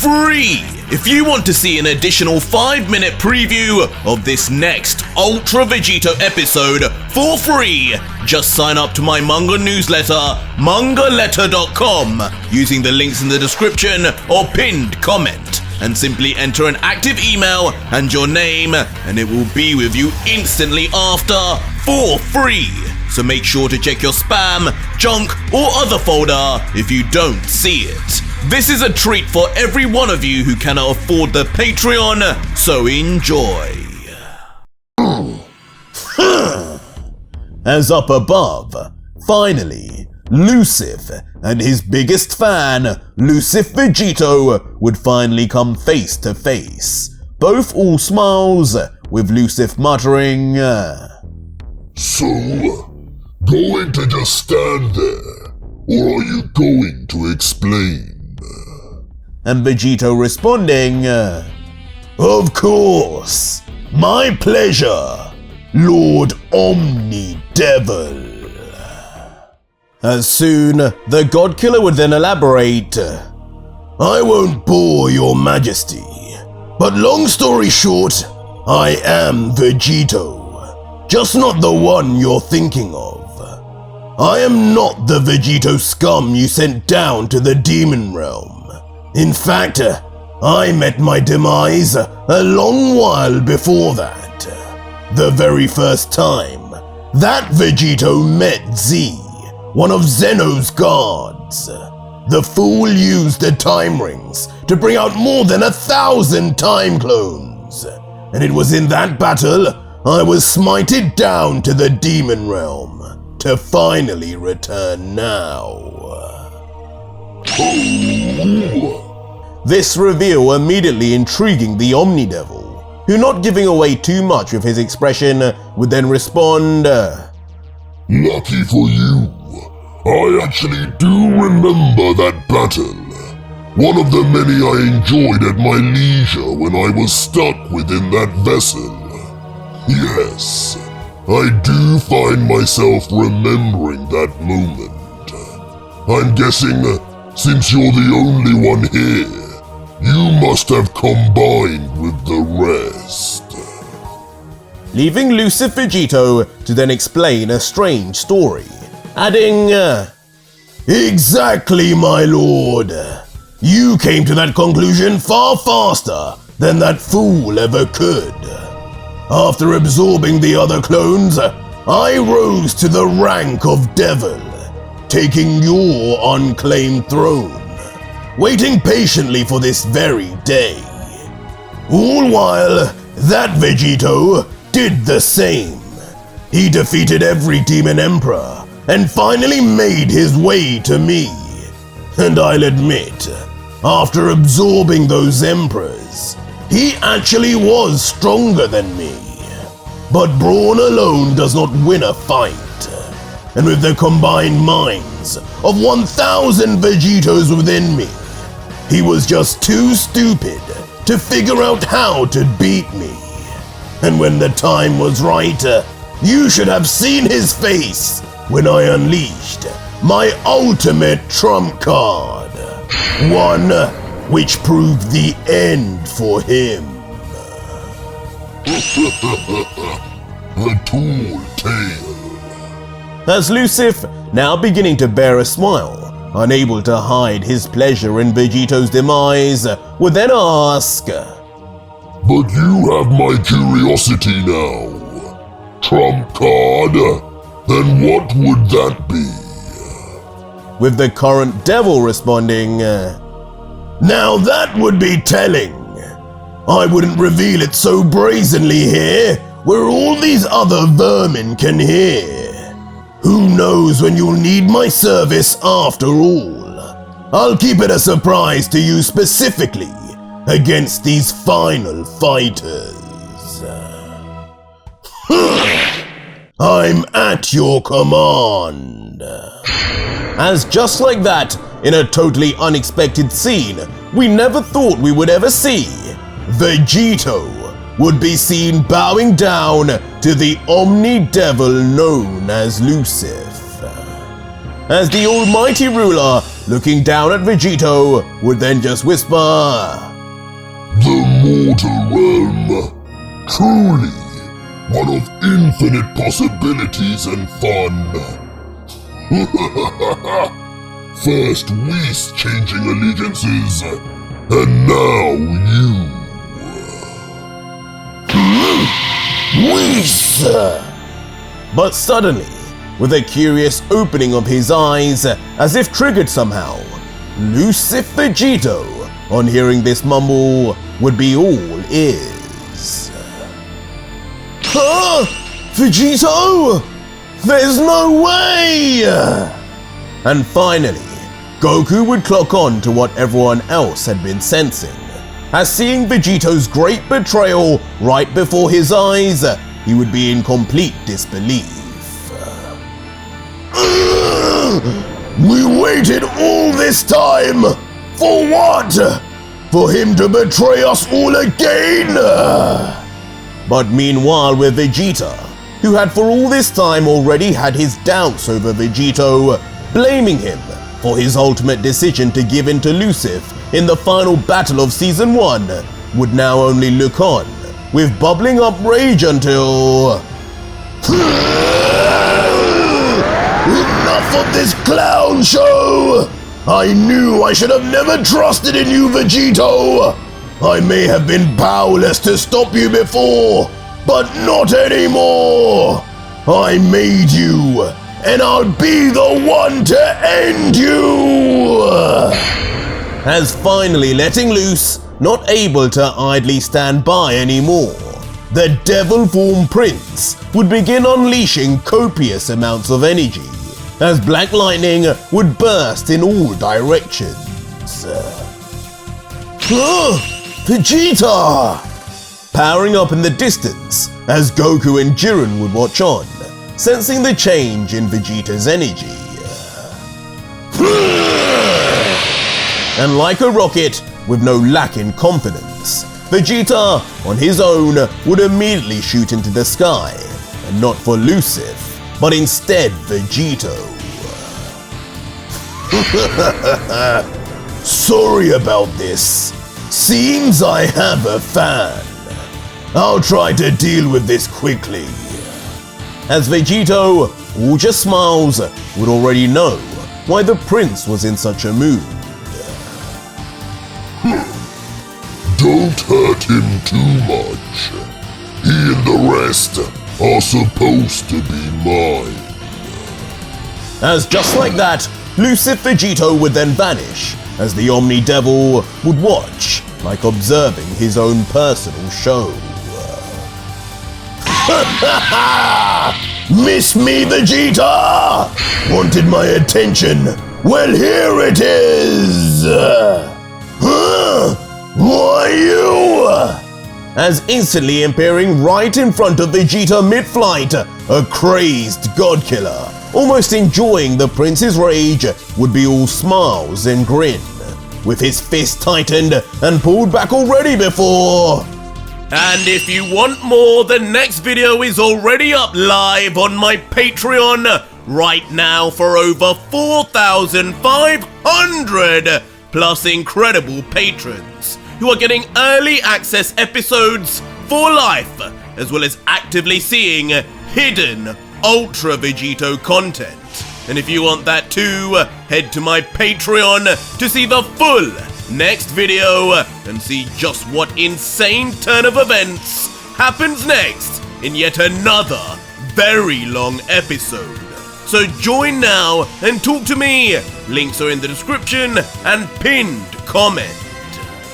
free. If you want to see an additional 5-minute preview of this next Ultra Vegito episode for free, just sign up to my manga newsletter, mangaletter.com, using the links in the description or pinned comment, and simply enter an active email and your name, and it will be with you instantly after for free. So make sure to check your spam, junk, or other folder if you don't see it. This is a treat for every one of you who cannot afford the Patreon, so enjoy. As up above, finally, Lucif and his biggest fan, Lucif Vegito, would finally come face to face. Both all smiles, with Lucif muttering, So, going to just stand there, or are you going to explain? And Vegito responding, Of course, my pleasure, Lord Omni-Devil. As soon, the God-Killer would then elaborate, I won't bore your majesty, but long story short, I am Vegito, just not the one you're thinking of. I am not the Vegito scum you sent down to the demon realm. In fact, I met my demise a long while before that. The very first time that Vegito met Z, one of Zeno's guards. The fool used the time rings to bring out more than 1,000 time clones. And it was in that battle I was smited down to the demon realm to finally return now. This reveal immediately intriguing the Omni-Devil, who, not giving away too much with his expression, would then respond, Lucky for you, I actually do remember that battle. One of the many I enjoyed at my leisure when I was stuck within that vessel. Yes, I do find myself remembering that moment. I'm guessing, since you're the only one here, you must have combined with the rest. Leaving Lucif Vegito to then explain a strange story, adding, Exactly, my lord. You came to that conclusion far faster than that fool ever could. After absorbing the other clones, I rose to the rank of Devil, taking your unclaimed throne, waiting patiently for this very day. All while, that Vegito did the same. He defeated every demon emperor and finally made his way to me. And I'll admit, after absorbing those emperors, he actually was stronger than me. But brawn alone does not win a fight. And with the combined minds of 1,000 Vegitos within me, he was just too stupid to figure out how to beat me. And when the time was right, you should have seen his face when I unleashed my ultimate trump card. One which proved the end for him. A tall tale. As Lucif, now beginning to bear a smile, unable to hide his pleasure in Vegito's demise, would then ask, But you have my curiosity now. Trump card? Then what would that be? With the current devil responding, Now that would be telling. I wouldn't reveal it so brazenly here, where all these other vermin can hear. Who knows when you'll need my service after all? I'll keep it a surprise to you specifically against these final fighters. I'm at your command. As just like that, in a totally unexpected scene we never thought we would ever see, Vegito would be seen bowing down to the Omni-Devil known as Lucif. as the almighty ruler, looking down at Vegito, would then just whisper, The mortal realm. Truly, one of infinite possibilities and fun. First Whis changing allegiances, and now you. Whis! But suddenly, with a curious opening of his eyes, as if triggered somehow, Lucif Vegito, on hearing this mumble, would be all ears. Huh? Vegito? There's no way! And finally, Goku would clock on to what everyone else had been sensing, as seeing Vegito's great betrayal right before his eyes, he would be in complete disbelief. We waited all this time! For what? For him to betray us all again? But meanwhile with Vegeta, who had for all this time already had his doubts over Vegito, blaming him for his ultimate decision to give in to Lucif in the final battle of Season 1, would now only look on, with bubbling up rage until... Enough of this clown show! I knew I should have never trusted in you, Vegito! I may have been powerless to stop you before, but not anymore! I made you, and I'll be the one to end you! As finally letting loose, not able to idly stand by anymore, the devil-form prince would begin unleashing copious amounts of energy, as black lightning would burst in all directions. Vegeta! Powering up in the distance as Goku and Jiren would watch on, sensing the change in Vegeta's energy. And like a rocket, with no lack in confidence, Vegeta, on his own, would immediately shoot into the sky, and not for Lucif, but instead Vegito. Sorry about this. Seems I have a fan. I'll try to deal with this quickly. As Vegito, all just smiles, would already know why the prince was in such a mood. Don't hurt him too much. He and the rest are supposed to be mine. As just like that, Lucif Vegito would then vanish, as the Omni Devil would watch, like observing his own personal show. Miss me, Vegeta? Wanted my attention? Well, here it is! Why you? As instantly appearing right in front of Vegeta mid-flight, a crazed godkiller, almost enjoying the prince's rage, would be all smiles and grin, with his fist tightened and pulled back already before... And if you want more, the next video is already up live on my Patreon right now for over 4,500 plus incredible patrons who are getting early access episodes for life, as well as actively seeing hidden Ultra Vegito content. And if you want that too, head to my Patreon to see the full next video and see just what insane turn of events happens next in yet another very long episode. So join now and talk to me. Links are in the description and pinned comment.